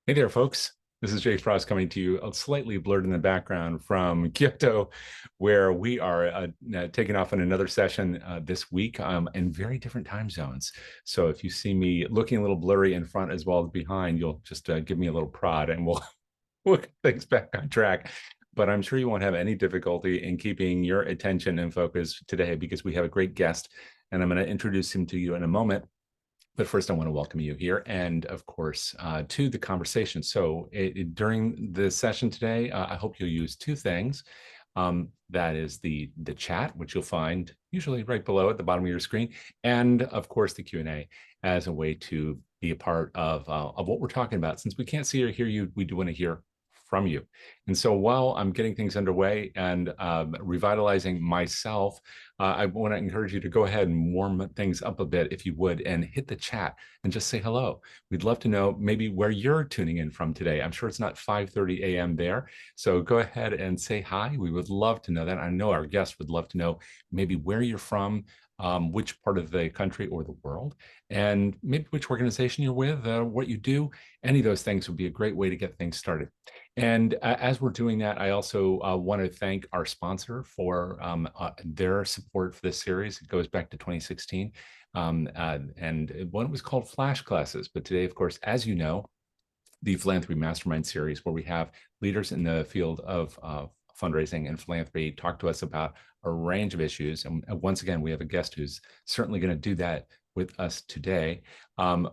Hey there, folks. This is Jay Frost coming to you, slightly blurred in the background from Kyoto, where we are taking off on another session this week in very different time zones. So if you see me looking a little blurry in front as well as behind, you'll just give me a little prod and we'll get things back on track. But I'm sure you won't have any difficulty in keeping your attention and focus today because we have a great guest, and I'm going to introduce him to you in a moment. But first, I want to welcome you here and, of course, to the conversation. So during the session today, I hope you'll use two things. That is the chat, which you'll find usually right below at the bottom of your screen, and, of course, the Q&A as a way to be a part of what we're talking about. Since we can't see or hear you, we do want to hear from you. And so while I'm getting things underway and revitalizing myself, I want to encourage you to go ahead and warm things up a bit, if you would, and hit the chat and just say hello. We'd love to know maybe where you're tuning in from today. I'm sure it's not 5:30 a.m. there. So go ahead and say hi. We would love to know that. I know our guests would love to know maybe where you're from, which part of the country or the world, and maybe which organization you're with, what you do. Any of those things would be a great way to get things started. And as we're doing that, I also want to thank our sponsor for their support for this series. It goes back to 2016, and one was called Flash Classes. But today, of course, as you know, the Philanthropy Mastermind series, where we have leaders in the field of fundraising and philanthropy talk to us about a range of issues. And once again, we have a guest who's certainly going to do that with us today.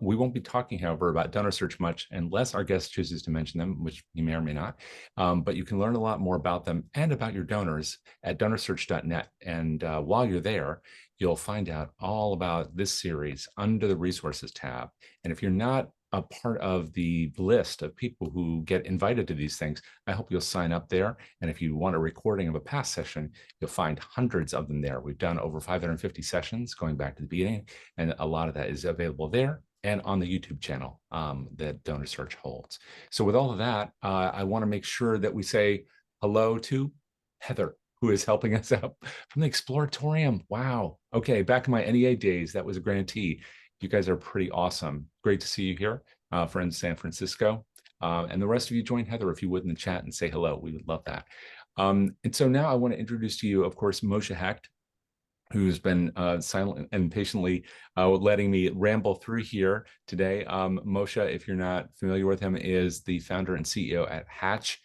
We won't be talking, however, about DonorSearch much unless our guest chooses to mention them, which you may or may not. But you can learn a lot more about them and about your donors at donorsearch.net. And while you're there, you'll find out all about this series under the resources tab. And if you're not a part of the list of people who get invited to these things, I hope you'll sign up there. And if you want a recording of a past session, you'll find hundreds of them there. We've done over 550 sessions going back to the beginning, and a lot of that is available there and on the YouTube channel that DonorSearch holds. So with all of that, I want to make sure that we say hello to Heather, who is helping us out from the Exploratorium. Wow. Okay, back in my NEA days, that was a grantee. You guys are pretty awesome. Great to see you here from San Francisco. And the rest of you, join Heather if you would in the chat and say hello. We would love that. And so now I want to introduce to you, of course, Moshe Hecht, who's been silent and patiently letting me ramble through here today. Moshe, if you're not familiar with him, is the founder and CEO at Hatch,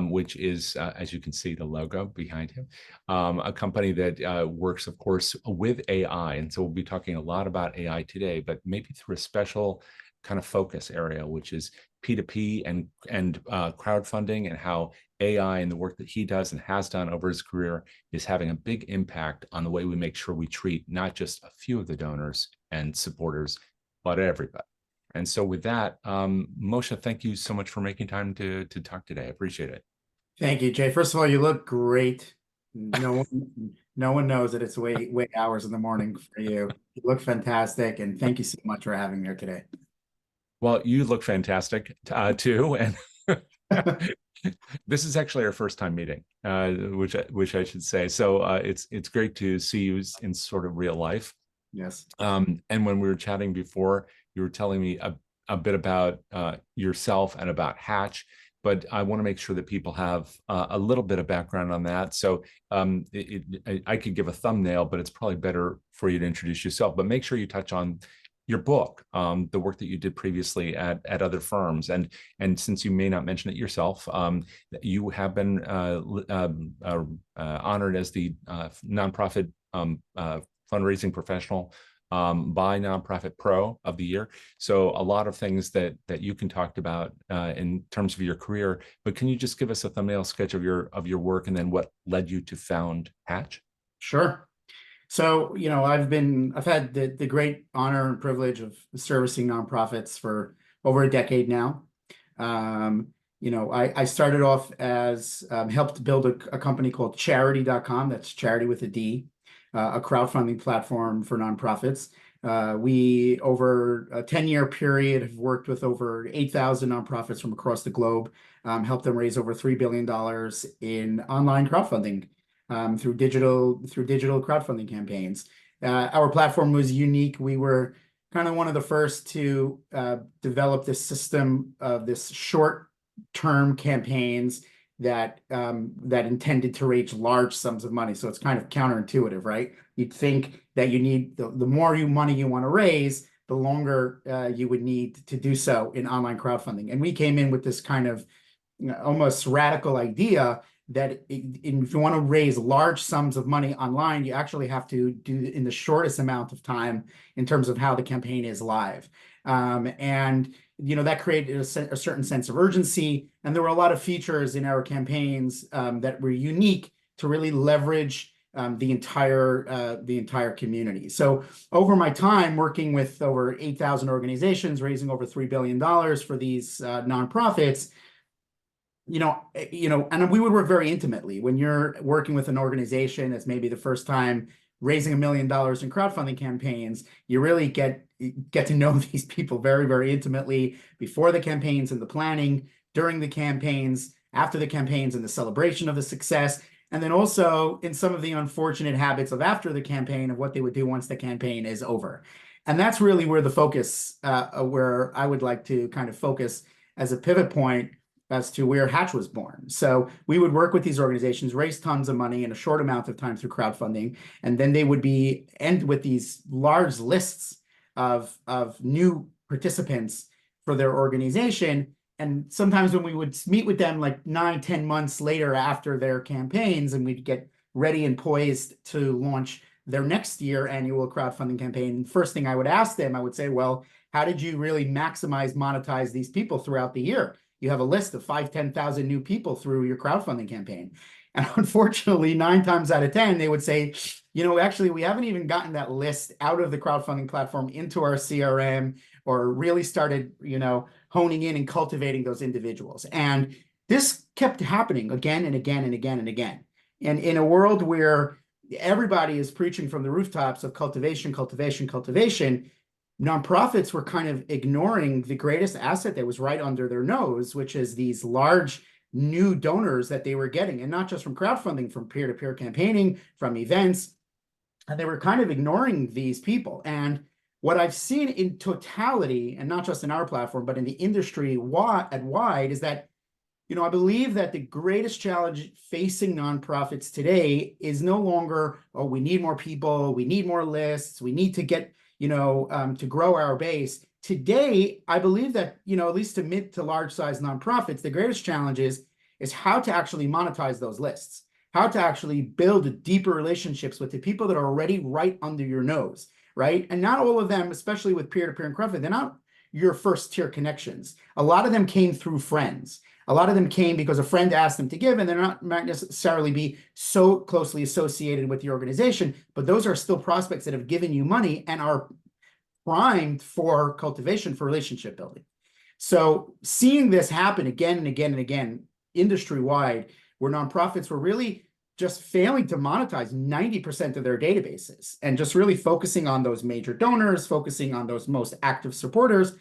which is, as you can see, the logo behind him, a company that works, of course, with AI. And so we'll be talking a lot about AI today, but maybe through a special kind of focus area, which is P2P and crowdfunding, and how AI and the work that he does and has done over his career is having a big impact on the way we make sure we treat not just a few of the donors and supporters, but everybody. And so with that, Moshe, thank you so much for making time to talk today. I appreciate it. Thank you, Jay. First of all, you look great. No one knows that it's way hours in the morning for you. You look fantastic, and thank you so much for having me here today. Well, you look fantastic too, and this is actually our first time meeting, which I should say. So it's great to see you in sort of real life. Yes. And when we were chatting before, you were telling me a bit about yourself and about Hatch, but I want to make sure that people have a little bit of background on that. So I could give a thumbnail, but it's probably better for you to introduce yourself. But make sure you touch on your book, the work that you did previously at other firms, and since you may not mention it yourself, you have been honored as the nonprofit fundraising professional by Nonprofit Pro of the Year. So a lot of things that you can talk about in terms of your career. But can you just give us a thumbnail sketch of your work and then what led you to found Hatch? Sure. So, I've had the great honor and privilege of servicing nonprofits for over a decade now. I started off as helped build a company called Charidy.com. That's charity with a D, a crowdfunding platform for nonprofits. We, over a 10-year period, have worked with over 8,000 nonprofits from across the globe, helped them raise over $3 billion in online crowdfunding through digital crowdfunding campaigns. Our platform was unique. We were kind of one of the first to develop this system of this short-term campaigns that that intended to reach large sums of money. So it's kind of counterintuitive, right? You'd think that you need the more money you want to raise, the longer you would need to do so in online crowdfunding. And we came in with this kind of almost radical idea that if you want to raise large sums of money online, you actually have to do it in the shortest amount of time in terms of how the campaign is live. And that created a certain sense of urgency. And there were a lot of features in our campaigns that were unique to really leverage the entire community. So over my time working with over 8,000 organizations, raising over $3 billion for these nonprofits, and we would work very intimately. When you're working with an organization that's maybe the first time raising $1 million in crowdfunding campaigns, you really get to know these people very, very intimately before the campaigns and the planning, during the campaigns, after the campaigns and the celebration of the success, and then also in some of the unfortunate habits of after the campaign of what they would do once the campaign is over. And that's really where the focus, where I would like to kind of focus as a pivot point as to where Hatch was born. So we would work with these organizations, raise tons of money in a short amount of time through crowdfunding, and then they would end with these large lists of new participants for their organization. And sometimes when we would meet with them like 9-10 months later after their campaigns, and we'd get ready and poised to launch their next year annual crowdfunding campaign, first thing I would ask them, I would say, well, how did you really monetize these people throughout the year? You have a list of 5,000-10,000 new people through your crowdfunding campaign. And unfortunately, 9 times out of 10, they would say, actually, we haven't even gotten that list out of the crowdfunding platform into our CRM or really started, honing in and cultivating those individuals. And this kept happening again and again and again and again. And in a world where everybody is preaching from the rooftops of cultivation, nonprofits were kind of ignoring the greatest asset that was right under their nose, which is these large new donors that they were getting, and not just from crowdfunding, from peer-to-peer campaigning, from events. And they were kind of ignoring these people. And what I've seen in totality, and not just in our platform, but in the industry wide, is that, I believe that the greatest challenge facing nonprofits today is no longer, oh, we need more people, we need more lists, we need to get to grow our base. Today, I believe that, at least to mid to large size nonprofits, the greatest challenge is how to actually monetize those lists, how to actually build deeper relationships with the people that are already right under your nose, right? And not all of them, especially with peer-to-peer and crowdfunding, they're not your first tier connections. A lot of them came through friends. A lot of them came because a friend asked them to give, and they're not might necessarily be so closely associated with the organization, but those are still prospects that have given you money and are primed for cultivation, for relationship building. So seeing this happen again and again and again, industry-wide, where nonprofits were really just failing to monetize 90% of their databases and just really focusing on those major donors, focusing on those most active supporters,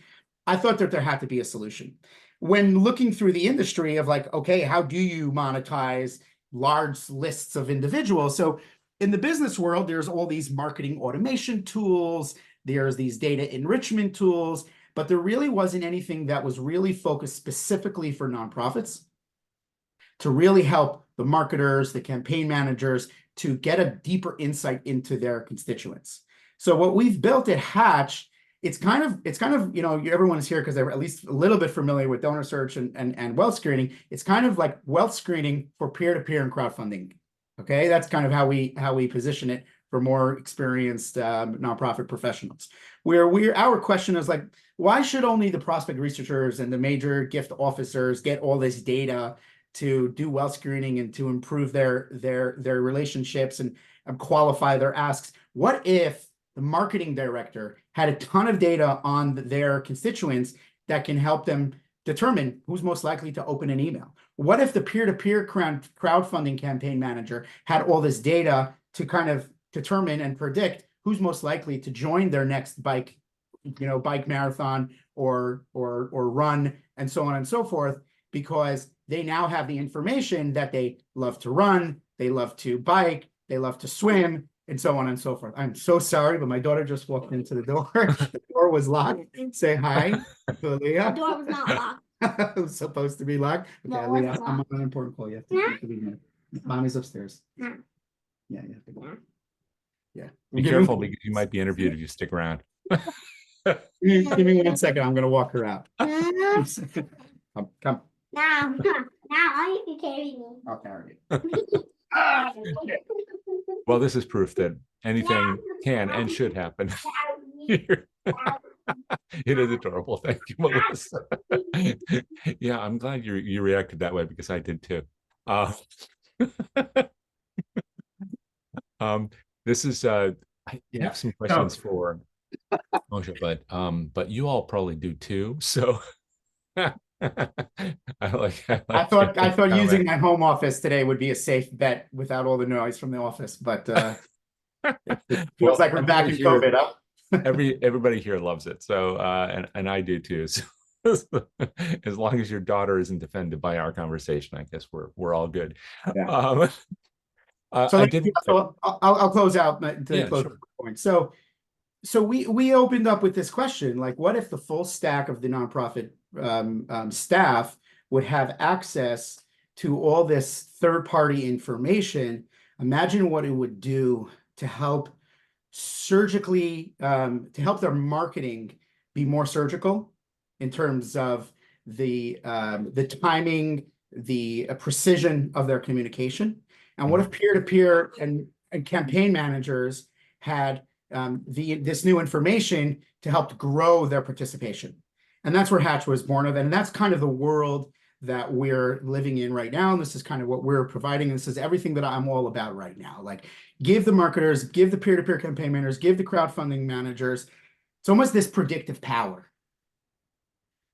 I thought that there had to be a solution. When looking through the industry of like, okay, how do you monetize large lists of individuals? So in the business world, there's all these marketing automation tools, there's these data enrichment tools, but there really wasn't anything that was really focused specifically for nonprofits to really help the marketers, the campaign managers to get a deeper insight into their constituents. So what we've built at Hatch, it's kind of, everyone is here because they're at least a little bit familiar with DonorSearch and wealth screening. It's kind of like wealth screening for peer-to-peer and crowdfunding. Okay, that's kind of how we position it for more experienced nonprofit professionals. Our question is like, why should only the prospect researchers and the major gift officers get all this data to do wealth screening and to improve their relationships and qualify their asks? What if the marketing director had a ton of data on their constituents that can help them determine who's most likely to open an email? What if the peer-to-peer crowdfunding campaign manager had all this data to kind of determine and predict who's most likely to join their next bike marathon or run, and so on and so forth, because they now have the information that they love to run, they love to bike, they love to swim, and so on and so forth. I'm so sorry, but my daughter just walked into the door. The door was locked. Say hi to Leah. The door was not locked. It was supposed to be locked. Okay, No, it Leah, wasn't I'm on locked. an important call. You have to be here. Mommy's upstairs. No. Yeah, you have to go. Yeah. Be careful because you might be interviewed if you stick around. Give me 1 second. I'm gonna walk her out. No. Come. Now you can carry me. I'll carry you. Well, this is proof that anything can and should happen here. It is adorable. Thank you, Melissa. Yeah, I'm glad you reacted that way because I did too. This is I have some questions for Moshe, but you all probably do too. So I thought using my home office today would be a safe bet without all the noise from the office, but it feels like we're back in COVID. Huh? Everybody here loves it. So and I do too. So as long as your daughter isn't offended by our conversation, I guess we're all good. Yeah. So I'll close out the point. So we opened up with this question, like, what if the full stack of the nonprofit staff would have access to all this third-party information? Imagine what it would do to help surgically, to help their marketing be more surgical in terms of the timing, the precision of their communication. And what if peer-to-peer and campaign managers had this new information to help grow their participation? And that's where Hatch was born of. And that's kind of the world that we're living in right now. And this is kind of what we're providing. And this is everything that I'm all about right now. Like, give the marketers, give the peer-to-peer campaign managers, give the crowdfunding managers. It's almost this predictive power,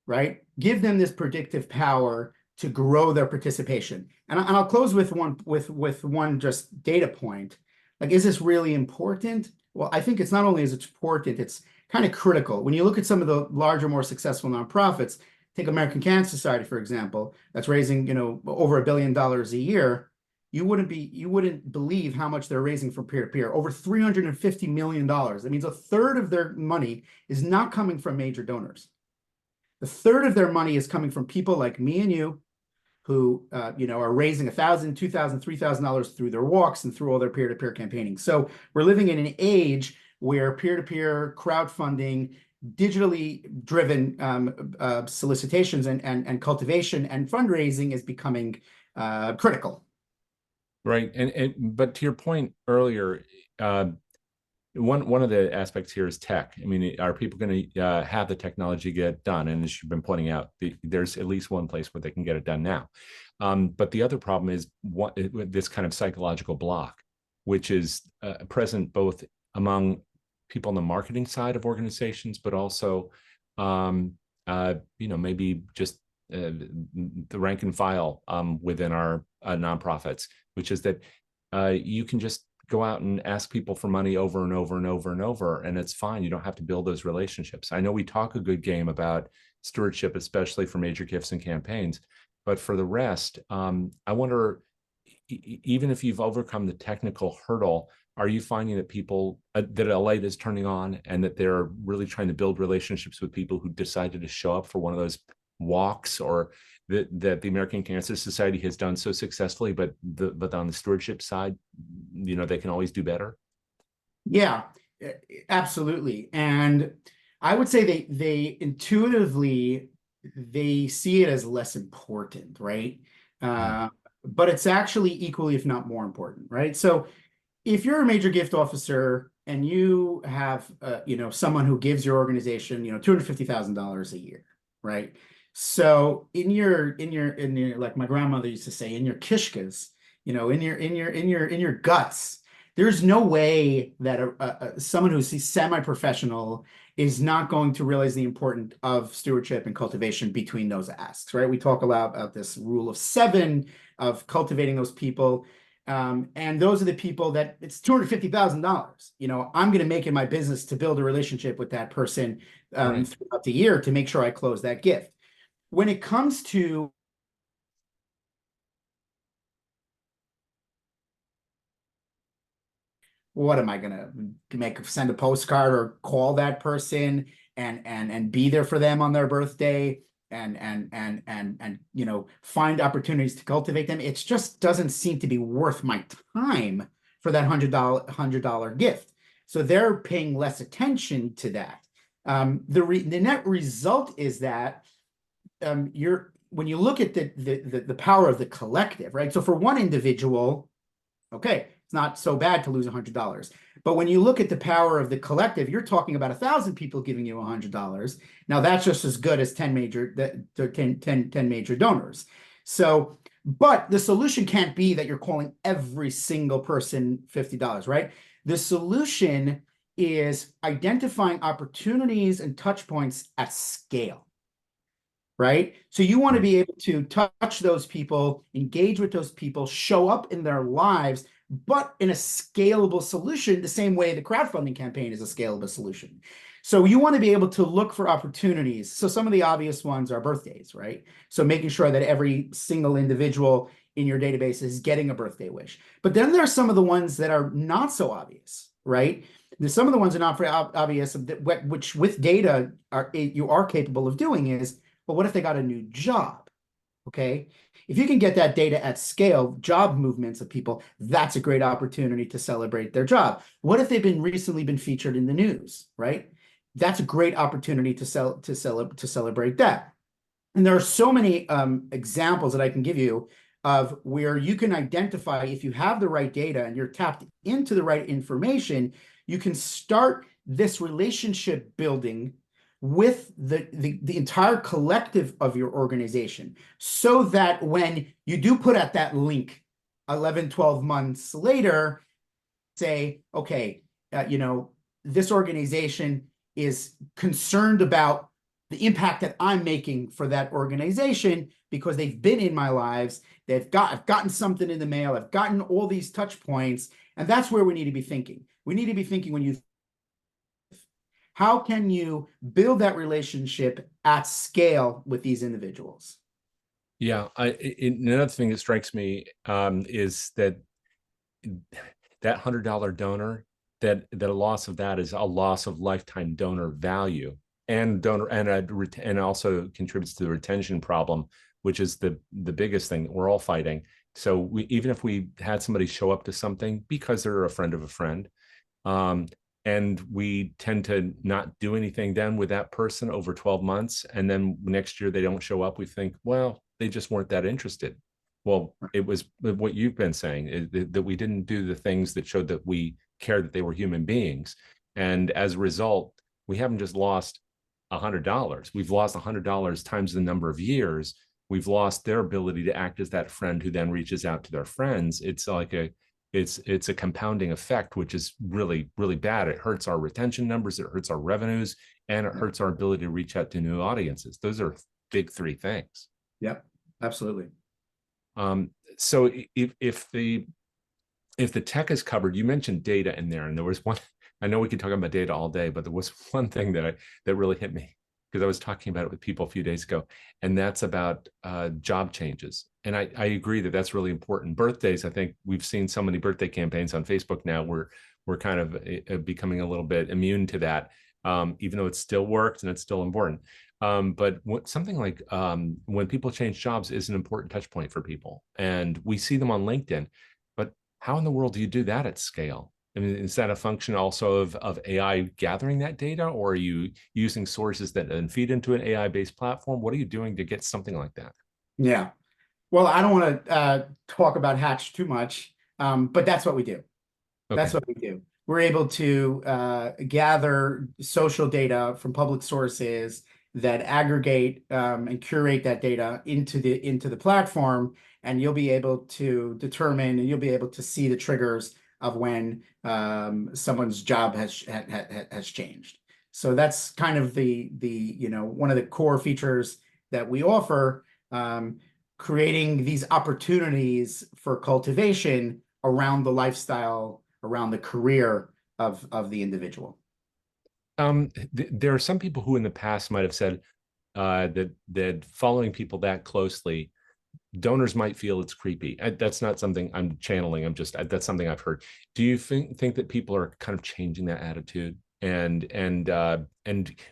right? Give them this predictive power to grow their participation. And I'll close with one just data point. Like, is this really important? Well, I think it's not only is it important, it's kind of critical. When you look at some of the larger, more successful nonprofits, take American Cancer Society, for example, that's raising, over $1 billion a year. You wouldn't believe how much they're raising from peer-to-peer, over $350 million. That means a third of their money is not coming from major donors. The third of their money is coming from people like me and you, who are raising $1,000, $2,000, $3,000 through their walks and through all their peer-to-peer campaigning. So we're living in an age where peer-to-peer crowdfunding, digitally driven solicitations and cultivation and fundraising is becoming critical. Right, but to your point earlier, one of the aspects here is tech. I mean, are people going to have the technology get done? And as you've been pointing out, there's at least one place where they can get it done now. But the other problem is this kind of psychological block, which is present both among people on the marketing side of organizations, but also, maybe just the rank and file within our nonprofits, which is that you can just go out and ask people for money over and over and over and over, and it's fine. You don't have to build those relationships. I know we talk a good game about stewardship, especially for major gifts and campaigns, but for the rest, I wonder, even if you've overcome the technical hurdle, are you finding that people, that a light is turning on and that they're really trying to build relationships with people who decided to show up for one of those walks, or that the American Cancer Society has done so successfully, but on the stewardship side, they can always do better? Yeah, absolutely. And I would say they intuitively, they see it as less important, right? But it's actually equally, if not more important, right? So if you're a major gift officer and you have, someone who gives your organization, $250,000 a year, right? So in your, like my grandmother used to say, in your kishkas, in your guts, there's no way that someone who's semi-professional is not going to realize the importance of stewardship and cultivation between those asks, right? We talk a lot about this rule of 7 of cultivating those people. And those are the people that it's $250,000. I'm going to make it my business to build a relationship with that person throughout the year to make sure I close that gift. When it comes to what am I gonna send a postcard or call that person and be there for them on their birthday and you know, find opportunities to cultivate them? It just doesn't seem to be worth my time for that $100 gift. So they're paying less attention to that. The net result is that when you look at the power of the collective, right? So for one individual, okay, it's not so bad to lose $100. But when you look at the power of the collective, you're talking about 1,000 people giving you $100. Now that's just as good as 10 major donors. So, but the solution can't be that you're calling every single person $50, right? The solution is identifying opportunities and touch points at scale. Right? So you want to be able to touch those people, engage with those people, show up in their lives, but in a scalable solution, the same way the crowdfunding campaign is a scalable solution. So you want to be able to look for opportunities. So some of the obvious ones are birthdays, right? So making sure that every single individual in your database is getting a birthday wish. But then there are some of the ones that are not so obvious, right? There's some of the ones that are not very obvious, which with data you are capable of doing is, but what if they got a new job? Okay. If you can get that data at scale, job movements of people, that's a great opportunity to celebrate their job. What if they've recently been featured in the news, right? That's a great opportunity to celebrate that. And there are so many examples that I can give you of where you can identify, if you have the right data and you're tapped into the right information, you can start this relationship building with the entire collective of your organization, so that when you do put out that link 11, 12 months later, say, okay, you know, this organization is concerned about the impact that I'm making for that organization because they've been in my lives. I've gotten something in the mail. I've gotten all these touch points. And that's where we need to be thinking. We need to be thinking how can you build that relationship at scale with these individuals? Yeah, another thing that strikes me is that $100 donor, that a loss of that is a loss of lifetime donor value, and also contributes to the retention problem, which is the biggest thing that we're all fighting. So even if we had somebody show up to something because they're a friend of a friend, and we tend to not do anything then with that person over 12 months. And then next year they don't show up. We think, well, they just weren't that interested. Well, it was what you've been saying, that we didn't do the things that showed that we cared that they were human beings. And as a result, we haven't just lost $100. We've lost $100 times the number of years. We've lost their ability to act as that friend who then reaches out to their friends. It's like it's a compounding effect, which is really, really bad. It hurts our retention numbers, it hurts our revenues, and it hurts our ability to reach out to new audiences. Those are big three things. Yep, absolutely. So if the tech is covered, you mentioned data in there, and there was one. I know we could talk about data all day, but there was one thing that really hit me, because I was talking about it with people a few days ago, and that's about job changes. And I agree that that's really important. Birthdays, I think we've seen so many birthday campaigns on Facebook now. We're kind of becoming a little bit immune to that, even though it still works and it's still important. But something like when people change jobs is an important touch point for people, and we see them on LinkedIn. But how in the world do you do that at scale? I mean, is that a function also of AI gathering that data, or are you using sources that then feed into an AI-based platform? What are you doing to get something like that? Yeah. Well, I don't want to talk about Hatch too much, but that's what we do. Okay. That's what we do. We're able to gather social data from public sources that aggregate and curate that data into the platform, and you'll be able to determine, and you'll be able to see the triggers of when someone's job has changed. So that's kind of the you know, one of the core features that we offer, creating these opportunities for cultivation around the lifestyle, around the career of the individual. There are some people who in the past might have said that following people that closely donors might feel it's creepy. That's not something I'm channeling. That's something I've heard. Do you think that people are kind of changing that attitude? And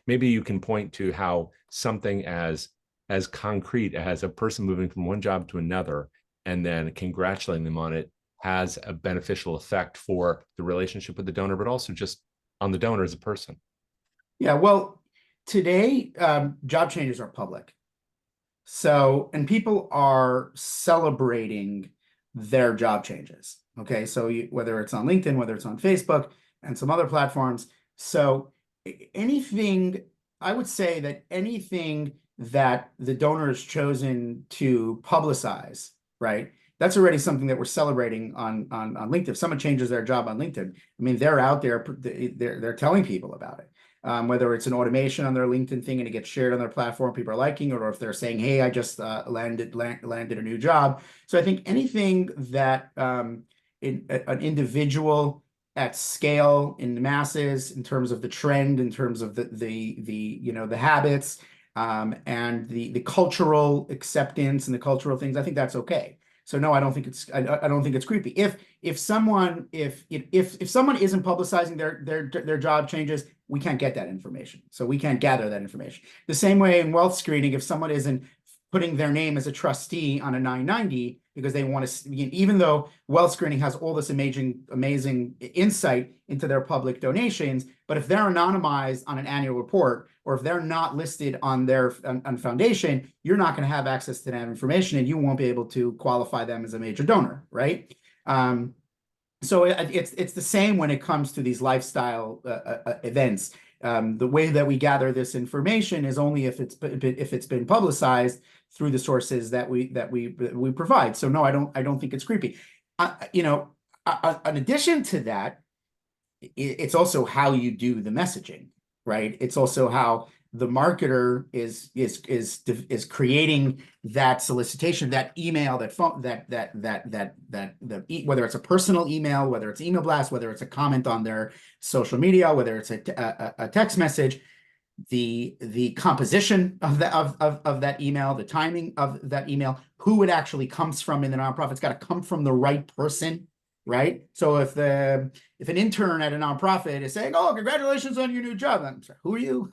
maybe you can point to how something as concrete as a person moving from one job to another and then congratulating them on it has a beneficial effect for the relationship with the donor, but also just on the donor as a person. Yeah, well, today job changes are public. So, and people are celebrating their job changes. Okay, so whether it's on LinkedIn, whether it's on Facebook and some other platforms. So anything, I would say that anything that the donor has chosen to publicize, right? That's already something that we're celebrating on LinkedIn. If someone changes their job on LinkedIn, I mean, they're out there, they're telling people about it. Whether it's an automation on their LinkedIn thing and it gets shared on their platform, people are liking it, or if they're saying, hey, I just landed a new job. So I think anything that an individual at scale in the masses, in terms of the trend, in terms of the habits, and the cultural acceptance and the cultural things, I think that's okay. So no, I don't think it's creepy. If someone isn't publicizing their job changes, we can't get that information. So we can't gather that information. The same way in wealth screening, if someone isn't putting their name as a trustee on a 990 because they want to, even though wealth screening has all this amazing insight into their public donations, but if they're anonymized on an annual report, or if they're not listed on their foundation, you're not going to have access to that information, and you won't be able to qualify them as a major donor, right? So it's the same when it comes to these lifestyle events. The way that we gather this information is only if it's been publicized through the sources that we provide. So no, I don't think it's creepy. In addition to that, it's also how you do the messaging, right? It's also how the marketer is creating that solicitation, that email, that phone, whether it's a personal email, whether it's email blast, whether it's a comment on their social media, whether it's a text message, the composition of that email, the timing of that email, who it actually comes from in the nonprofit. It's got to come from the right person, right? So if an intern at a nonprofit is saying, "Oh, congratulations on your new job," I'm sorry, who are you?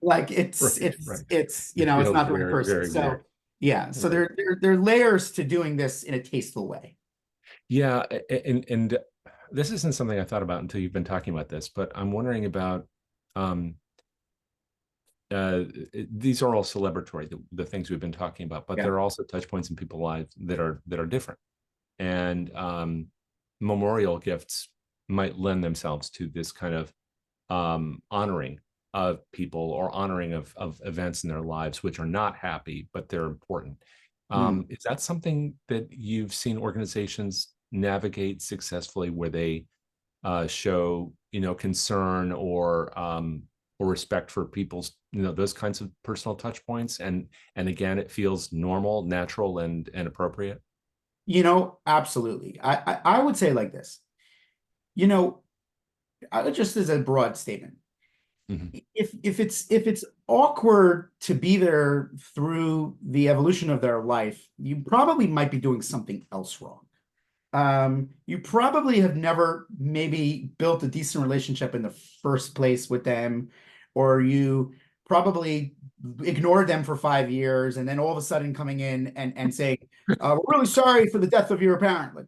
Like it's not the right person. So weird. Yeah, so there are layers to doing this in a tasteful way. Yeah, and this isn't something I thought about until you've been talking about this, but I'm wondering about these are all celebratory, the things we've been talking about, but there are also touch points in people's lives that are different, and memorial gifts might lend themselves to this kind of honoring of people, or honoring of events in their lives which are not happy but they're important. Is that something that you've seen organizations navigate successfully, where they show concern or respect for people's those kinds of personal touch points, and again it feels normal, natural, and appropriate? Absolutely. I would say like this, just as a broad statement, if it's awkward to be there through the evolution of their life, you probably might be doing something else wrong. You probably have never maybe built a decent relationship in the first place with them, or you probably ignored them for 5 years, and then all of a sudden coming in and saying, we're really sorry for the death of your parent.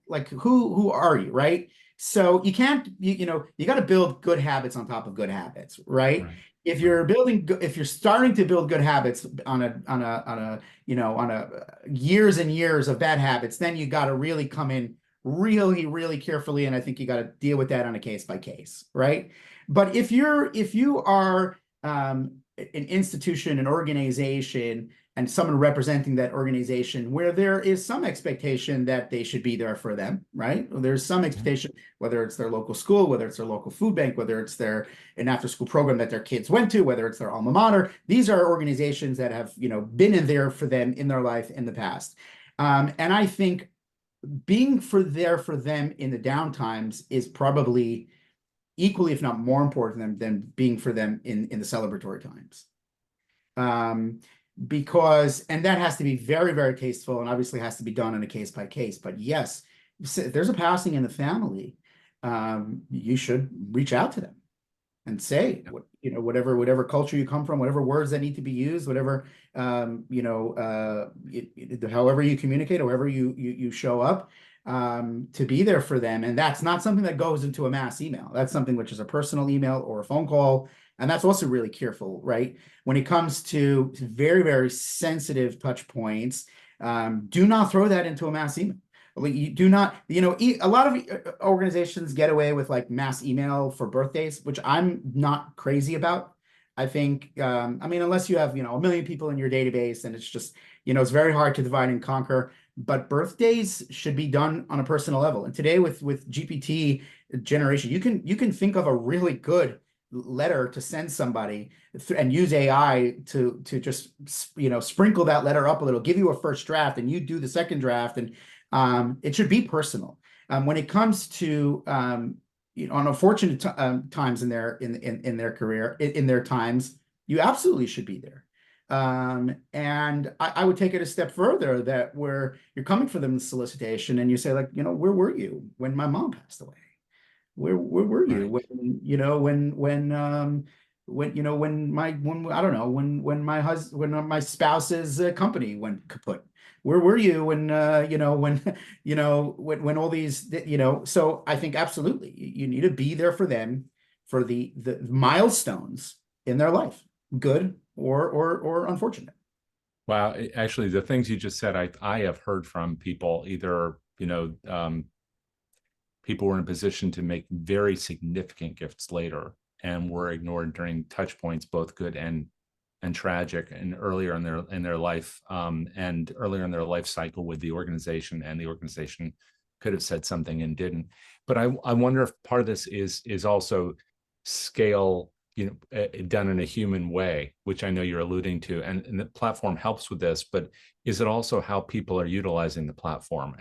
Like who are you, right? So you can't, you got to build good habits on top of good habits, right? If you're starting to build good habits on a years and years of bad habits, then you got to really come in really, really carefully, and I think you got to deal with that on a case by case, right? But if you are an institution, an organization, and someone representing that organization where there is some expectation that they should be there for them, right? There's some expectation, whether it's their local school, whether it's their local food bank, whether it's an after-school program that their kids went to, whether it's their alma mater. These are organizations that have, been in there for them in their life in the past. And I think being there for them in the downtimes is probably equally, if not more important than being for them in the celebratory times. because, and that has to be very, very tasteful, and obviously has to be done on a case by case. But yes, if there's a passing in the family, you should reach out to them and say, whatever culture you come from, whatever words that need to be used, whatever, however you communicate, however you show up, to be there for them. And that's not something that goes into a mass email. That's something which is a personal email or a phone call. And that's also really careful, right? When it comes to very, very sensitive touch points, do not throw that into a mass email. You do not, a lot of organizations get away with like mass email for birthdays, which I'm not crazy about. I think, unless you have, 1 million people in your database, and it's just, it's very hard to divide and conquer, but birthdays should be done on a personal level. And today with GPT generation, you can think of a really good letter to send somebody and use AI to just, sprinkle that letter up a little, give you a first draft, and you do the second draft, and it should be personal. When it comes to unfortunate times in their career, in their times, you absolutely should be there. And I would take it a step further, that where you're coming for them in solicitation, and you say, like, where were you when my mom passed away? Where were you when my spouse's company went kaput? Where were you when all these, so I think absolutely you need to be there for them, for the milestones in their life, good or unfortunate. Wow. Actually, the things you just said, I have heard from people, either, people were in a position to make very significant gifts later and were ignored during touch points, both good and tragic, and earlier in their life, and earlier in their life cycle with the organization, and the organization could have said something and didn't. But I wonder if part of this is also scale, done in a human way, which I know you're alluding to, and the platform helps with this, but is it also how people are utilizing the platform?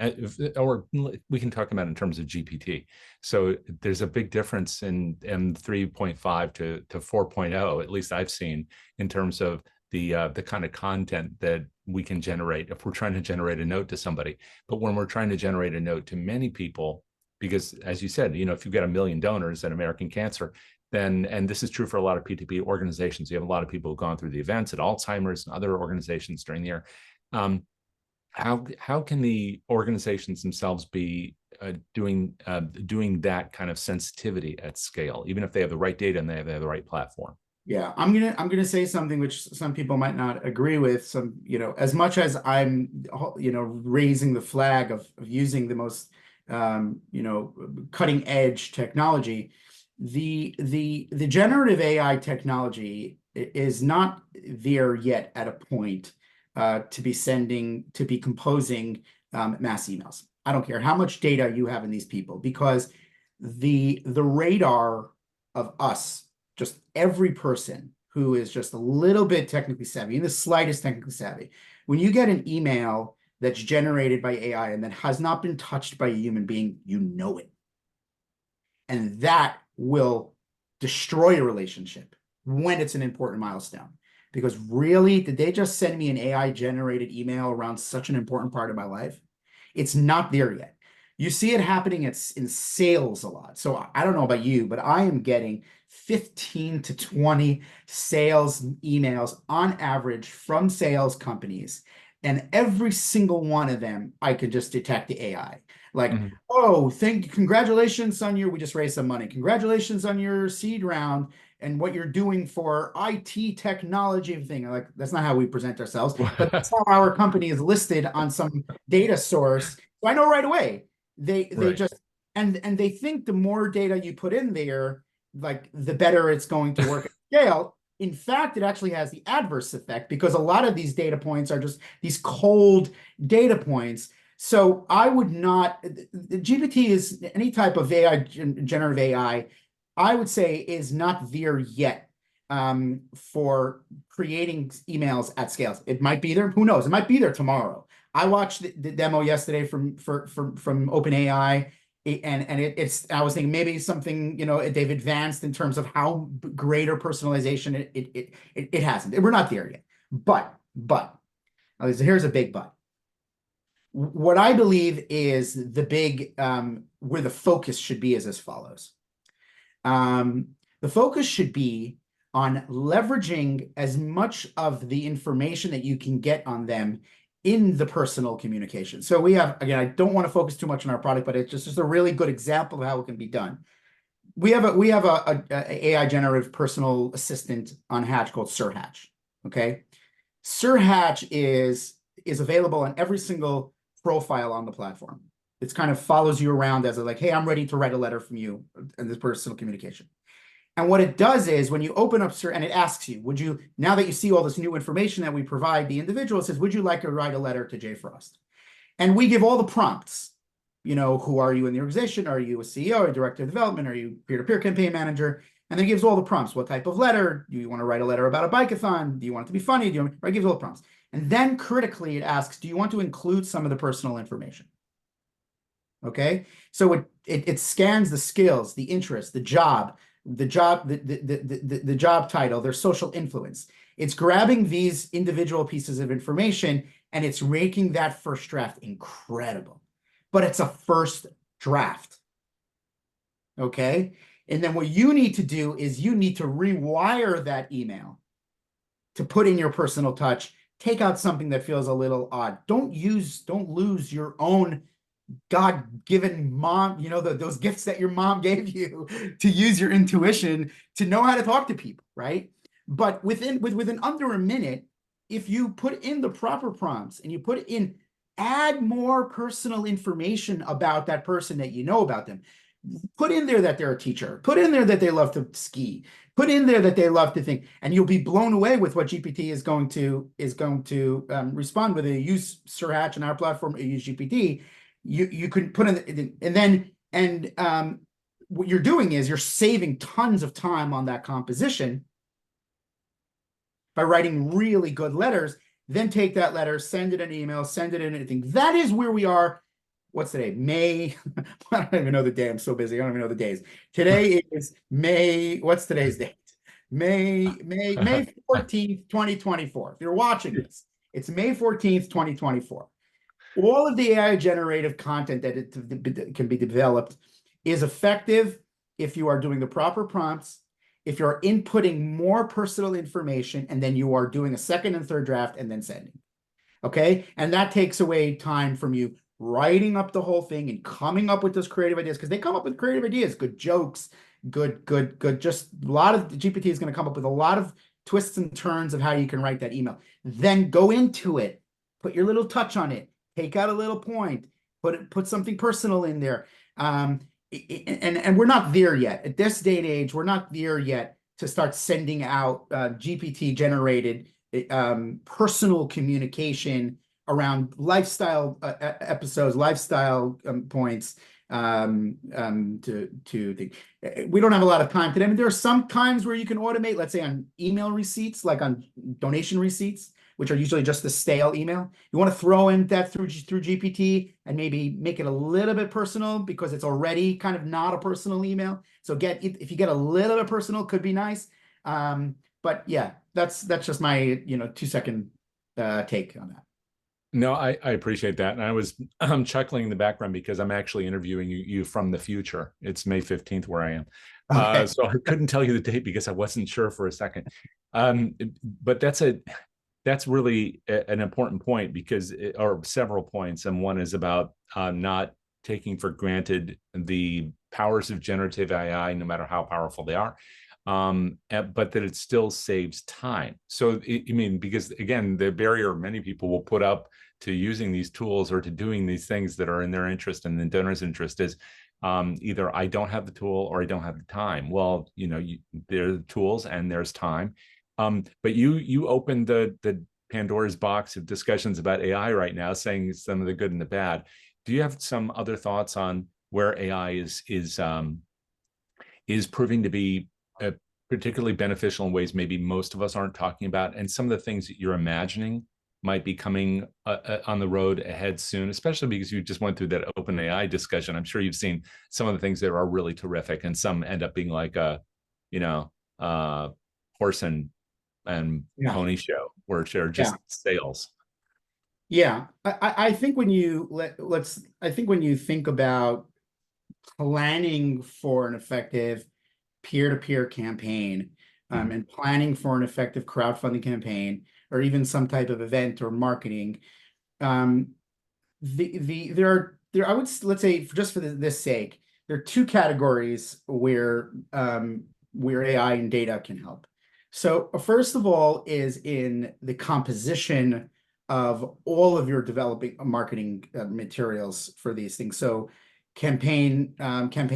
Or we can talk about it in terms of GPT. So there's a big difference in 3.5 to 4.0, at least I've seen, in terms of the kind of content that we can generate if we're trying to generate a note to somebody. But when we're trying to generate a note to many people, because as you said, if you've got 1 million donors at American Cancer, then, and this is true for a lot of P2P organizations, you have a lot of people who've gone through the events at Alzheimer's and other organizations during the year. How can the organizations themselves be doing that kind of sensitivity at scale, even if they have the right data and they have the right platform? Yeah, I'm gonna say something which some people might not agree with. Some, as much as I'm, raising the flag of using the most, cutting edge technology, the generative AI technology is not there yet at a point to be composing mass emails. I don't care how much data you have in these people, because the radar of us, just every person who is just a little bit technically savvy, in the slightest technically savvy, when you get an email that's generated by AI and that has not been touched by a human being, it. And that will destroy a relationship when it's an important milestone. Because really, did they just send me an AI generated email around such an important part of my life? It's not there yet. You see it happening in sales a lot. So I don't know about you, but I am getting 15 to 20 sales emails on average from sales companies. And every single one of them, I can just detect the AI. Like, oh, congratulations on we just raised some money. Congratulations on your seed round and what you're doing for IT technology and thing. Like, that's not how we present ourselves, but that's how our company is listed on some data source. So I know right away. They just, and they think the more data you put in there, like, the better it's going to work at scale. In fact, it actually has the adverse effect, because a lot of these data points are just these cold data points. So I would not, the GPT is any type of AI, generative AI, I would say is not there yet for creating emails at scale. It might be there, who knows? It might be there tomorrow. I watched the demo yesterday from OpenAI, and I was thinking maybe something, they've advanced in terms of how greater personalization. It hasn't. We're not there yet, but But here's a big but. What I believe is the big where the focus should be is as follows. The focus should be on leveraging as much of the information that you can get on them in the personal communication. So we have, again, I don't want to focus too much on our product, but it's just a really good example of how it can be done. We have a AI generative personal assistant on Hatch called Sir Hatch. Okay, Sir Hatch is available on every single profile on the platform. It's kind of follows you around as a like, hey, I'm ready to write a letter from you in this personal communication. And what it does is when you open up Sir, and it asks you, would you, now that you see all this new information that we provide, the individual says, would you like to write a letter to Jay Frost? And we give all the prompts. You know, who are you in the organization? Are you a CEO or director of development? Are you peer-to-peer campaign manager? And then it gives all the prompts. What type of letter? Do you want to write a letter about a bike-a-thon? Do you want it to be funny? It gives all the prompts. And then critically, it asks, do you want to include some of the personal information? Okay, so it scans the skills, the interest, the job title, their social influence. It's grabbing these individual pieces of information and it's making that first draft incredible. But it's a first draft. Okay, and then what you need to do is you need to rewire that email to put in your personal touch. Take out something that feels a little odd. Don't lose your own God-given mom, you know, those gifts that your mom gave you to use your intuition to know how to talk to people, right? But within under a minute, if you put in the proper prompts and you put in, add more personal information about that person that you know about them. Put in there that they're a teacher. Put in there that they love to ski. Put in there that they love to think, and you'll be blown away with what GPT is going to respond. Whether you use Sir Hatch on our platform or you use GPT, you can put in, and what you're doing is you're saving tons of time on that composition by writing really good letters. Then take that letter, send it an email, send it in anything. That is where we are. What's today? May. I don't even know the day. I'm so busy. I don't even know the days. Today is May. What's today's date? May 14th, 2024. If you're watching this, it's May 14th, 2024. All of the AI generative content that can be developed is effective if you are doing the proper prompts, if you're inputting more personal information, and then you are doing a second and third draft and then sending. Okay, and that takes away time from you writing up the whole thing and coming up with those creative ideas, because they come up with creative ideas, good jokes, good. Just a lot of GPT is going to come up with a lot of twists and turns of how you can write that email. Then go into it, put your little touch on it, take out a little point, put something personal in there. And we're not there yet. At this day and age, we're not there yet to start sending out GPT generated personal communication around lifestyle episodes, lifestyle points to think. We don't have a lot of time today. I mean, there are some times where you can automate, let's say on email receipts, like on donation receipts, which are usually just the stale email. You want to throw in that through GPT and maybe make it a little bit personal because it's already kind of not a personal email. So if you get a little bit personal, could be nice. But yeah, that's just my 2-second take on that. No, I appreciate that. And I'm chuckling in the background because I'm actually interviewing you from the future. It's May 15th where I am. Okay. So I couldn't tell you the date because I wasn't sure for a second. But that's really an important point or several points. And one is about not taking for granted the powers of generative AI, no matter how powerful they are. But that it still saves time. So, because again, the barrier many people will put up to using these tools or to doing these things that are in their interest and the donor's interest is either I don't have the tool or I don't have the time. Well, there are the tools and there's time. But you opened the Pandora's box of discussions about AI right now, saying some of the good and the bad. Do you have some other thoughts on where AI is proving to be particularly beneficial in ways maybe most of us aren't talking about, and some of the things that you're imagining might be coming on the road ahead soon, especially because you just went through that open AI discussion. I'm sure you've seen some of the things that are really terrific, and some end up being like a horse and pony show or just sales? Yeah, I think when you I think when you think about planning for an effective peer-to-peer campaign, and planning for an effective crowdfunding campaign, or even some type of event or marketing, there I would, let's say, just for this sake, there are two categories where AI and data can help. So first of all is in the composition of all of your developing marketing materials for these things. So campaign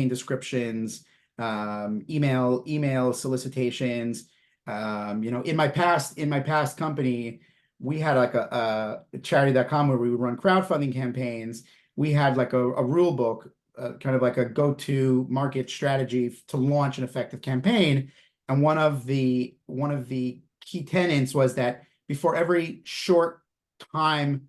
descriptions, email solicitations. In my past company, we had like a Charidy.com where we would run crowdfunding campaigns. We had like a rule book, kind of like a go-to market strategy to launch an effective campaign. And one of the key tenets was that before every short-term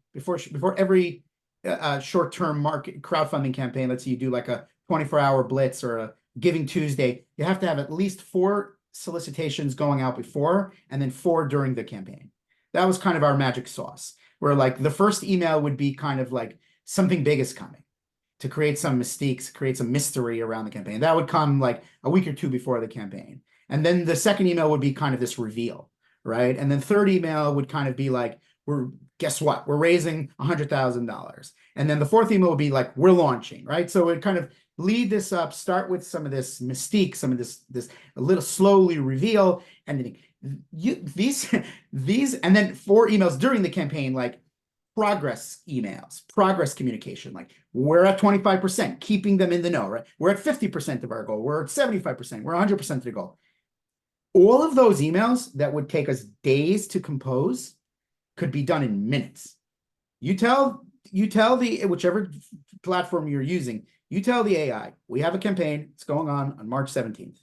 market crowdfunding campaign, let's say you do like a 24-hour blitz or a Giving Tuesday, you have to have at least 4 solicitations going out before and then 4 during the campaign. That was kind of our magic sauce, where like the first email would be kind of like something big is coming, to create some mystique, create some mystery around the campaign. That would come like a week or 2 before the campaign. And then the second email would be kind of this reveal, right? And then third email would kind of be like, guess what? We're raising $100,000. And then the fourth email would be like, we're launching, right? So it kind of lead this up, start with some of this mystique, some of this a little slowly reveal, and then these and then 4 emails during the campaign, like progress emails, progress communication, like we're at 25%, keeping them in the know, right? We're at 50% of our goal. We're at 75%. We're 100% of the goal. All of those emails that would take us days to compose could be done in minutes. You tell the whichever platform you're using, you tell the AI, we have a campaign, it's going on March 17th.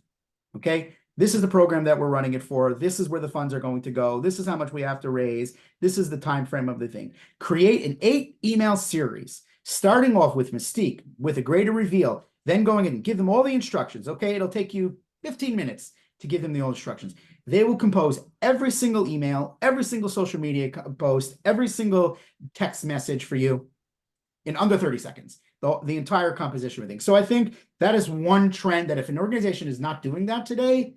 Okay, this is the program that we're running it for. This is where the funds are going to go. This is how much we have to raise. This is the time frame of the thing. Create an 8 email series, starting off with mystique, with a greater reveal, then going in and give them all the instructions. Okay, it'll take you 15 minutes to give them the instructions. They will compose every single email, every single social media post, every single text message for you in under 30 seconds, the entire composition of things. So I think that is one trend, that if an organization is not doing that today,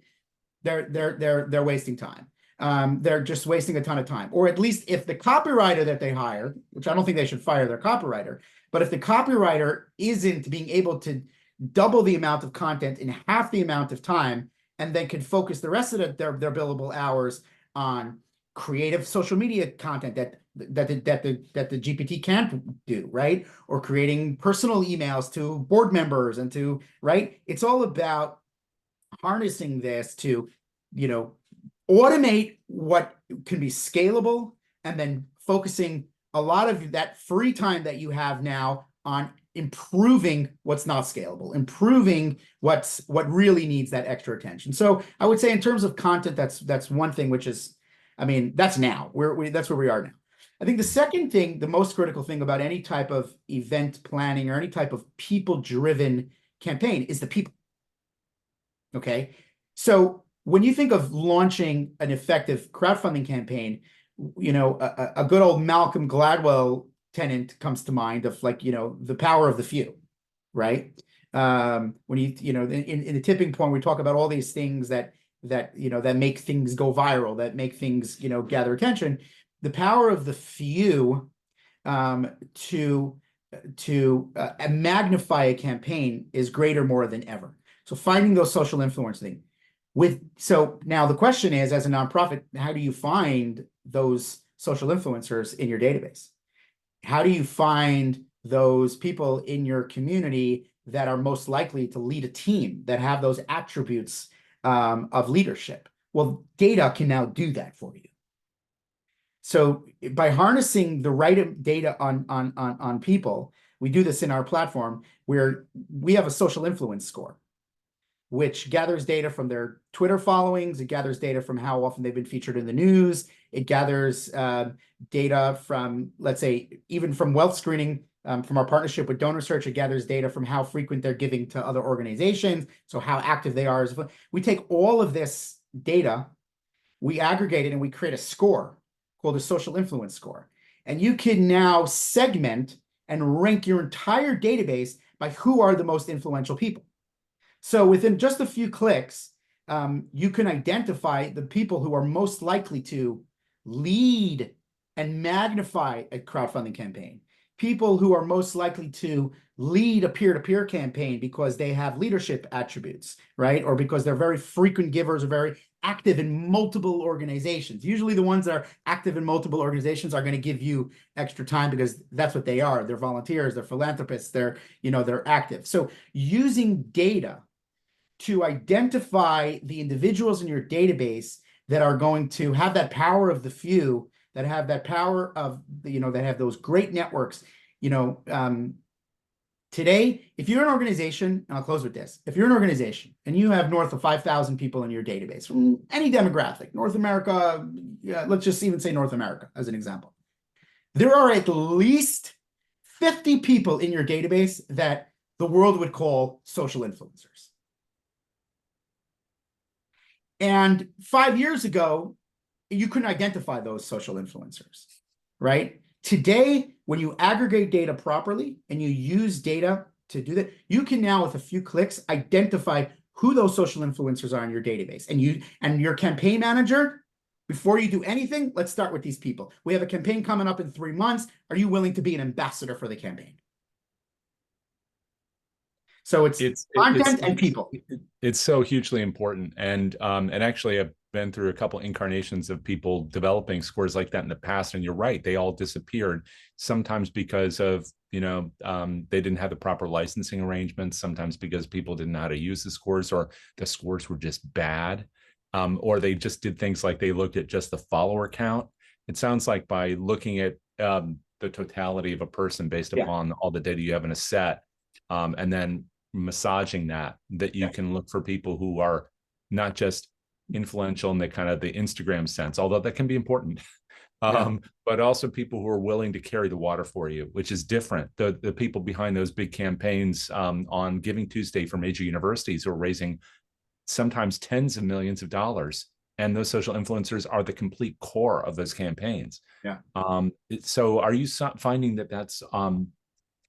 they're wasting time. They're just wasting a ton of time. Or at least if the copywriter that they hire, which I don't think they should fire their copywriter, but if the copywriter isn't being able to double the amount of content in half the amount of time, and then can focus the rest of their billable hours on creative social media content that the GPT can't do, right? Or creating personal emails to board members and to, right? It's all about harnessing this to, automate what can be scalable, and then focusing a lot of that free time that you have now on improving what's not scalable, improving what really needs that extra attention. So I would say in terms of content, that's one thing, which is, that's now. That's where we are now. I think the second thing, the most critical thing about any type of event planning or any type of people-driven campaign is the people. Okay, so when you think of launching an effective crowdfunding campaign, a good old Malcolm Gladwell tenant comes to mind of, like, the power of the few, right? When in the tipping point, we talk about all these things that make things go viral, that make things, gather attention. The power of the few to magnify a campaign is greater more than ever. So finding those social influence things. So now the question is, as a nonprofit, how do you find those social influencers in your database? How do you find those people in your community that are most likely to lead a team, that have those attributes of leadership? Well, data can now do that for you. So by harnessing the right data on people, we do this in our platform, where we have a social influence score, which gathers data from their Twitter followings. It gathers data from how often they've been featured in the news. It gathers data from, let's say, even from wealth screening, from our partnership with DonorSearch. It gathers data from how frequent they're giving to other organizations, so how active they are. We take all of this data, we aggregate it, and we create a score called a social influence score. And you can now segment and rank your entire database by who are the most influential people. So within just a few clicks, you can identify the people who are most likely to lead and magnify a crowdfunding campaign, people who are most likely to lead a peer-to-peer campaign because they have leadership attributes, right? Or because they're very frequent givers or very active in multiple organizations. Usually the ones that are active in multiple organizations are going to give you extra time because that's what they are. They're volunteers, they're philanthropists, they're active. So using data to identify the individuals in your database that are going to have that power of the few, that have that power of, that have those great networks. Today, if you're an organization, and I'll close with this, if you're an organization and you have north of 5,000 people in your database from any demographic, North America, let's just even say North America as an example, there are at least 50 people in your database that the world would call social influencers. And 5 years ago, you couldn't identify those social influencers, right? Today, when you aggregate data properly and you use data to do that, you can now, with a few clicks, identify who those social influencers are in your database. And your campaign manager, before you do anything, let's start with these people. We have a campaign coming up in 3 months. Are you willing to be an ambassador for the campaign? So it's content and people. It's so hugely important. And actually I've been through a couple incarnations of people developing scores like that in the past. And you're right, they all disappeared, sometimes because of, they didn't have the proper licensing arrangements, sometimes because people didn't know how to use the scores, or the scores were just bad. Or they just did things like they looked at just the follower count. It sounds like by looking at the totality of a person based upon all the data you have in a set, and then massaging that you can look for people who are not just influential in the kind of the Instagram sense, although that can be important, but also people who are willing to carry the water for you, which is different. The people behind those big campaigns on Giving Tuesday for major universities who are raising sometimes tens of millions of dollars, and those social influencers are the complete core of those campaigns. So are you finding that that's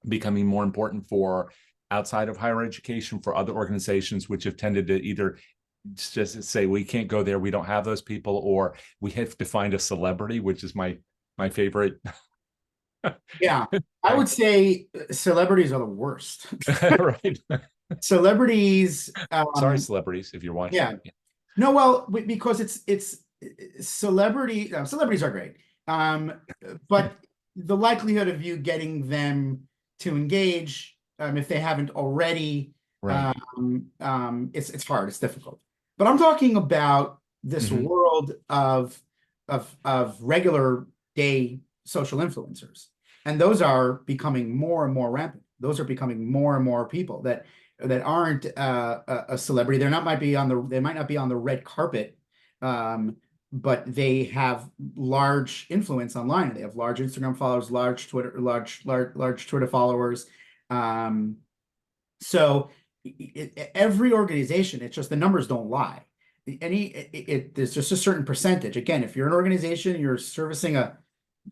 becoming more important for outside of higher education, for other organizations which have tended to either just say, we can't go there, we don't have those people, or we have to find a celebrity, which is my favorite? I would say celebrities are the worst. Right. Celebrities. Sorry, celebrities, if you're watching. No, well, because it's celebrities are great. But the likelihood of you getting them to engage, if they haven't already, it's hard, it's difficult. But I'm talking about this world of regular day social influencers, and those are becoming more and more rampant. Those are becoming more and more people that aren't a celebrity. They might not be on the red carpet, but they have large influence online. They have large Instagram followers, large Twitter followers. So every organization, it's just the numbers don't lie. There's just a certain percentage. Again, if you're an organization, you're servicing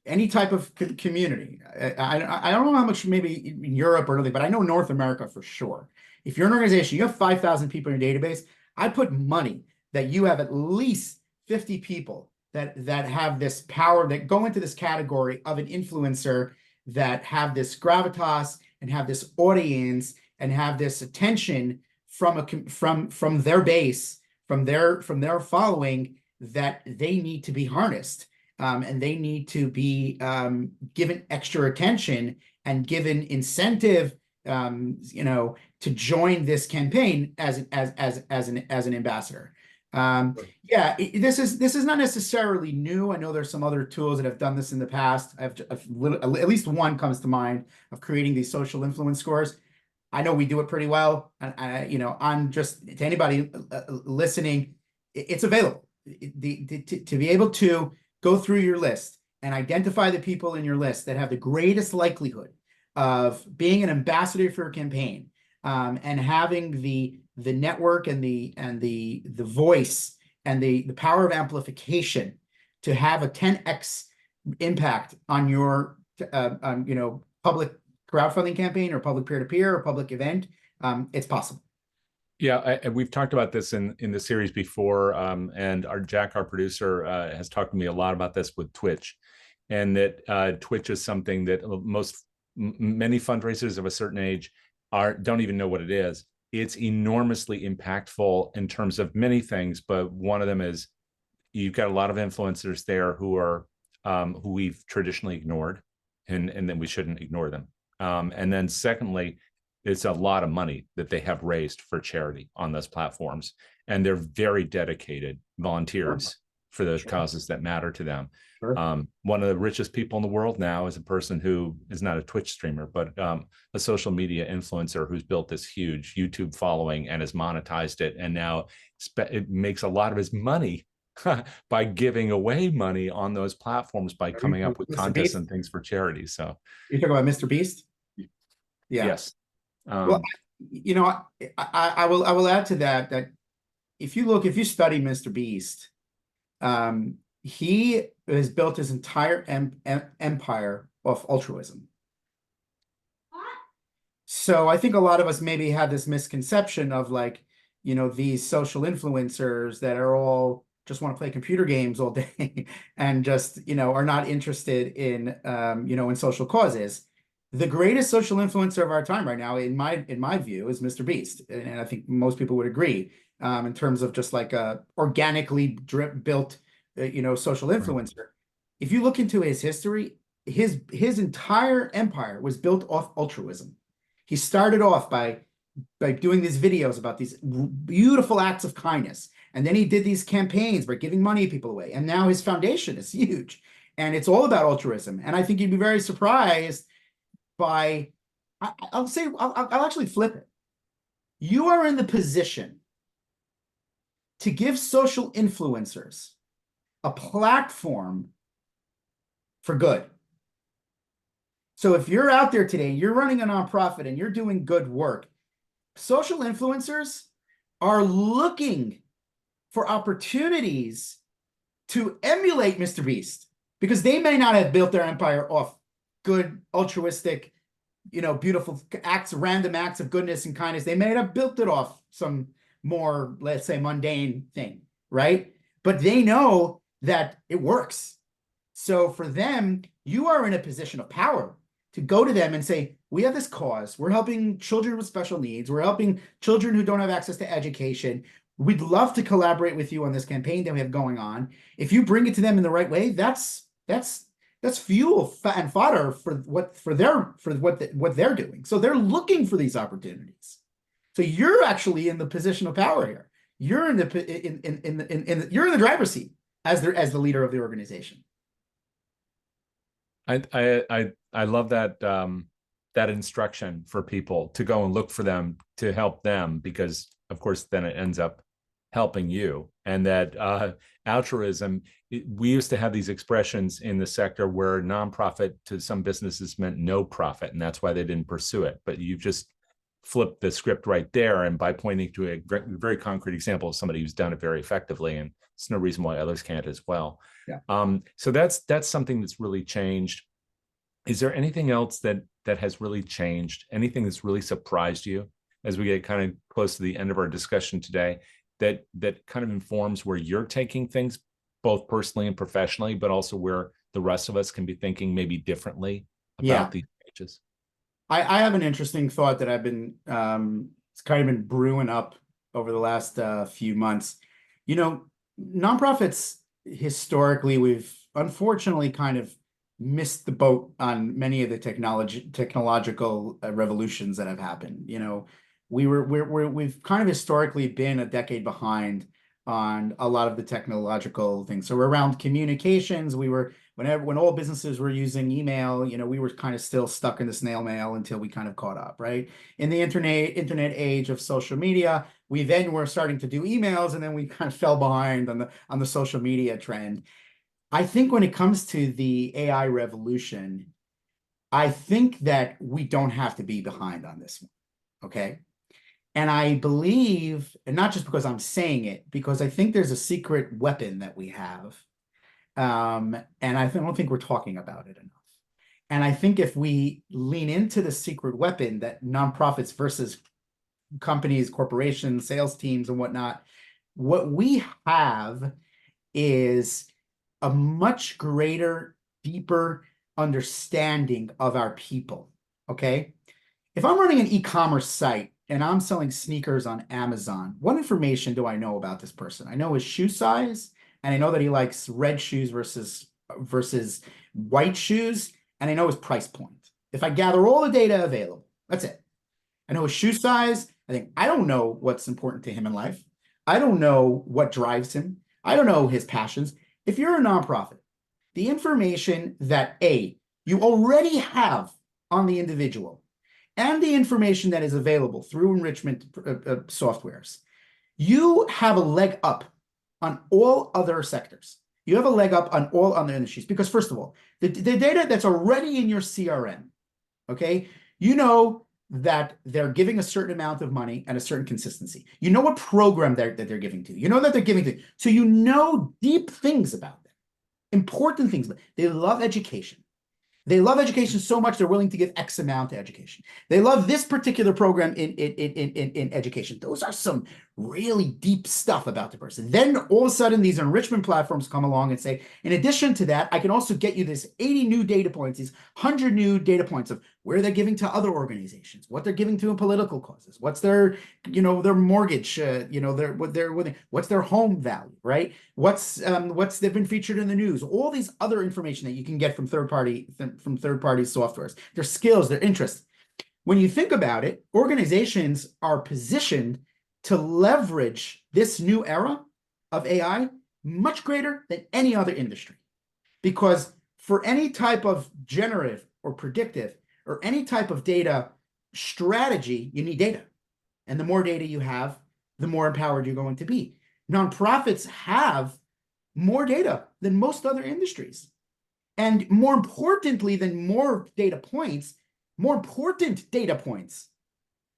any type of community. I don't know how much maybe in Europe or anything, but I know North America for sure. If you're an organization, you have 5,000 people in your database, I put money that you have at least 50 people that have this power, that go into this category of an influencer, that have this gravitas and have this audience and have this attention from their base, from their following, that they need to be harnessed, and they need to be given extra attention and given incentive, to join this campaign as an ambassador. This is not necessarily new. I know there's some other tools that have done this in the past. At least one comes to mind of creating these social influence scores. I know we do it pretty well. And I'm just, to anybody listening, it's available. To be able to go through your list and identify the people in your list that have the greatest likelihood of being an ambassador for a campaign, and having the network and the voice and the power of amplification to have a 10x impact on your, public crowdfunding campaign or public peer-to-peer or public event, it's possible. Yeah, we've talked about this in the series before, and our producer, has talked to me a lot about this with Twitch, and that Twitch is something that many fundraisers of a certain age don't even know what it is. It's enormously impactful in terms of many things, but one of them is you've got a lot of influencers there who are who we've traditionally ignored, and then we shouldn't ignore them. And then secondly, it's a lot of money that they have raised for charity on those platforms, and they're very dedicated volunteers for those causes that matter to them. Sure. One of the richest people in the world now is a person who is not a Twitch streamer, but a social media influencer who's built this huge YouTube following and has monetized it, and now it makes a lot of his money by giving away money on those platforms by coming up with contests and things for charity. So you're talking about Mr. Beast? Yeah. Yes. Well, I will add to that if you study Mr. Beast, he has built his entire empire off altruism. So I think a lot of us maybe have this misconception of these social influencers that are all just want to play computer games all day and just, are not interested in, in social causes. The greatest social influencer of our time right now, in my view, is Mr. Beast. And I think most people would agree, in terms of just like a organically built, social influencer. Right. If you look into his history, his entire empire was built off altruism. He started off by doing these videos about these beautiful acts of kindness. And then he did these campaigns by giving money people away. And now his foundation is huge. And it's all about altruism. And I think you'd be very surprised by, I'll actually flip it. You are in the position to give social influencers a platform for good. So if you're out there today, you're running a nonprofit and you're doing good work, social influencers are looking for opportunities to emulate Mr. Beast, because they may not have built their empire off good, altruistic, beautiful acts, random acts of goodness and kindness. They may have built it off some more, let's say, mundane thing, right? But they know that it works. So for them, you are in a position of power to go to them and say, we have this cause. We're helping children with special needs. We're helping children who don't have access to education. We'd love to collaborate with you on this campaign that we have going on. If you bring it to them in the right way, that's fuel and fodder for what they're doing. So they're looking for these opportunities. So you're actually in the position of power here. You're in the driver's seat as the leader of the organization. I love that that instruction for people to go and look for them, to help them, because of course then it ends up helping you. And that altruism, we used to have these expressions in the sector where nonprofit to some businesses meant no profit, and that's why they didn't pursue it. But you've just flipped the script right there, and by pointing to a very concrete example of somebody who's done it very effectively, and there's no reason why others can't as well. Yeah. So that's something that's really changed. Is there anything else that has really changed? Anything that's really surprised you as we get kind of close to the end of our discussion today, that kind of informs where you're taking things, both personally and professionally, but also where the rest of us can be thinking maybe differently about these changes? I have an interesting thought that I've been, it's kind of been brewing up over the last few months. Nonprofits, historically, we've unfortunately kind of missed the boat on many of the technological revolutions that have happened. We've kind of historically been a decade behind on a lot of the technological things. So around communications, when all businesses were using email, we were kind of still stuck in the snail mail until we kind of caught up, right? In the internet age of social media, we then were starting to do emails, and then we kind of fell behind on the social media trend. I think when it comes to the AI revolution, I think that we don't have to be behind on this one, okay? And I believe, and not just because I'm saying it, because I think there's a secret weapon that we have And I don't think we're talking about it enough. And I think if we lean into the secret weapon that nonprofits versus companies, corporations, sales teams, and whatnot, what we have is a much greater, deeper understanding of our people. Okay. If I'm running an e-commerce site and I'm selling sneakers on Amazon, what information do I know about this person? I know his shoe size, and I know that he likes red shoes versus white shoes, and I know his price point. If I gather all the data available, that's it. I know his shoe size. I don't know what's important to him in life. I don't know what drives him. I don't know his passions. If you're a nonprofit, the information that you already have on the individual and the information that is available through enrichment softwares, you have a leg up on all other sectors. You have a leg up on all other industries because, first of all, the data that's already in your CRM, okay, you know that they're giving a certain amount of money and a certain consistency. You know what program that they're giving to. You know that they're giving to. So you know deep things about them, important things. They love education. They love education so much they're willing to give X amount to education. They love this particular program in education. Those are some really deep stuff about the person. Then all of a sudden, these enrichment platforms come along and say, in addition to that, I can also get you this 80 new data points, these 100 new data points of where they're giving to other organizations, what they're giving to in political causes, what's their, their mortgage, what's their home value, right? What's they've been featured in the news, all these other information that you can get from third-party softwares, their skills, their interests. When you think about it, organizations are positioned to leverage this new era of AI much greater than any other industry. Because for any type of generative or predictive or any type of data strategy, you need data. And the more data you have, the more empowered you're going to be. Nonprofits have more data than most other industries. And more importantly than more data points, more important data points.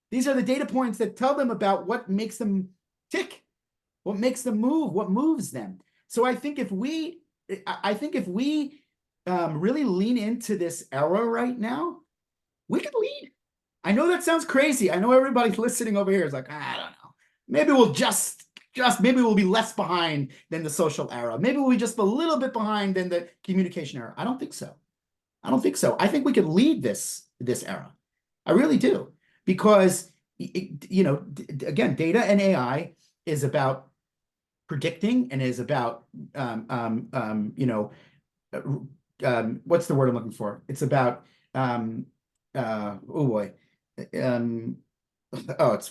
These are the data points that tell them about what makes them tick, what makes them move, what moves them. So I think if we really lean into this era right now, we could lead. I know that sounds crazy. I know everybody listening over here is like, I don't know. Maybe we'll maybe we'll be less behind than the social era. Maybe we'll be just a little bit behind than the communication era. I don't think so. I think we could lead this era. I really do. Because, again, data and AI is about predicting and is about, what's the word I'm looking for? It's about, it's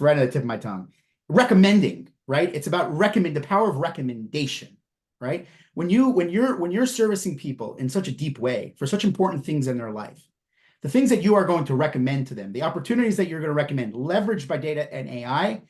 right at the tip of my tongue. Recommending, right? It's about the power of recommendation, right? When you're servicing people in such a deep way for such important things in their life, the things that you are going to recommend to them, the opportunities that you're going to recommend, leveraged by data and AI,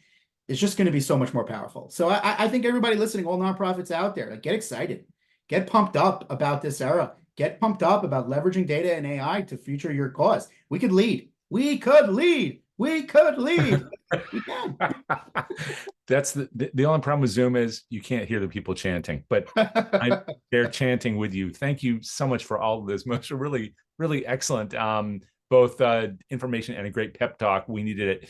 is just going to be so much more powerful. So I think everybody listening, all nonprofits out there, like, get excited, get pumped up about this era, get pumped up about leveraging data and AI to future your cause. We could lead. We could lead. We could lead. We can. That's the only problem with Zoom is you can't hear the people chanting, but they're chanting with you. Thank you so much for all of this, Moshe. Really, really excellent. Both information and a great pep talk. We needed it.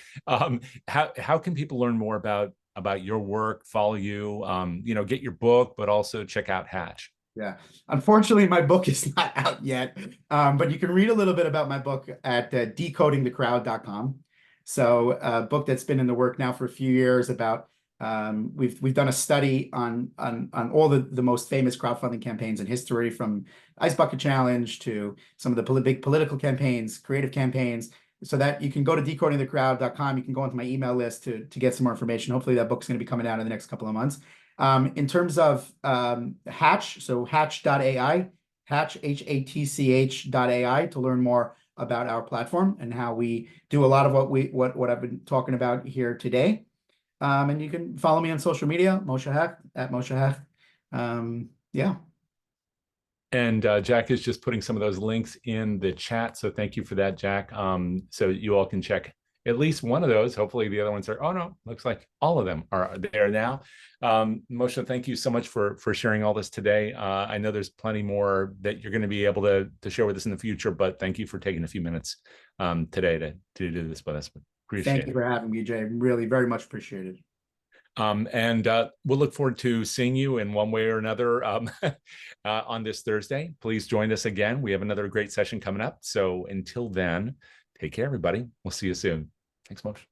How can people learn more about your work, follow you, get your book, but also check out Hatch? Yeah, unfortunately, my book is not out yet, but you can read a little bit about my book at decodingthecrowd.com. So a book that's been in the work now for a few years about, we've done a study on all the most famous crowdfunding campaigns in history, from Ice Bucket Challenge to some of the big political campaigns, creative campaigns, so that you can go to decodingthecrowd.com. You can go onto my email list to get some more information. Hopefully that book's going to be coming out in the next couple of months. In terms of Hatch, so hatch.ai, Hatch, HATCH.ai, to learn more about our platform and how we do a lot of what I've been talking about here today. And you can follow me on social media, Moshe Hecht, at Moshe Hecht. Yeah. And Jack is just putting some of those links in the chat. So thank you for that, Jack. So you all can check at least one of those. Hopefully the other ones are, oh no, looks like all of them are there now. Moshe, thank you so much for sharing all this today. I know there's plenty more that you're going to be able to share with us in the future, but thank you for taking a few minutes today to do this with us. Appreciate Thank you for having me, Jay. Really, very much appreciated. And we'll look forward to seeing you in one way or another on this Thursday. Please join us again. We have another great session coming up. So until then, take care, everybody. We'll see you soon. Thanks, Moshe.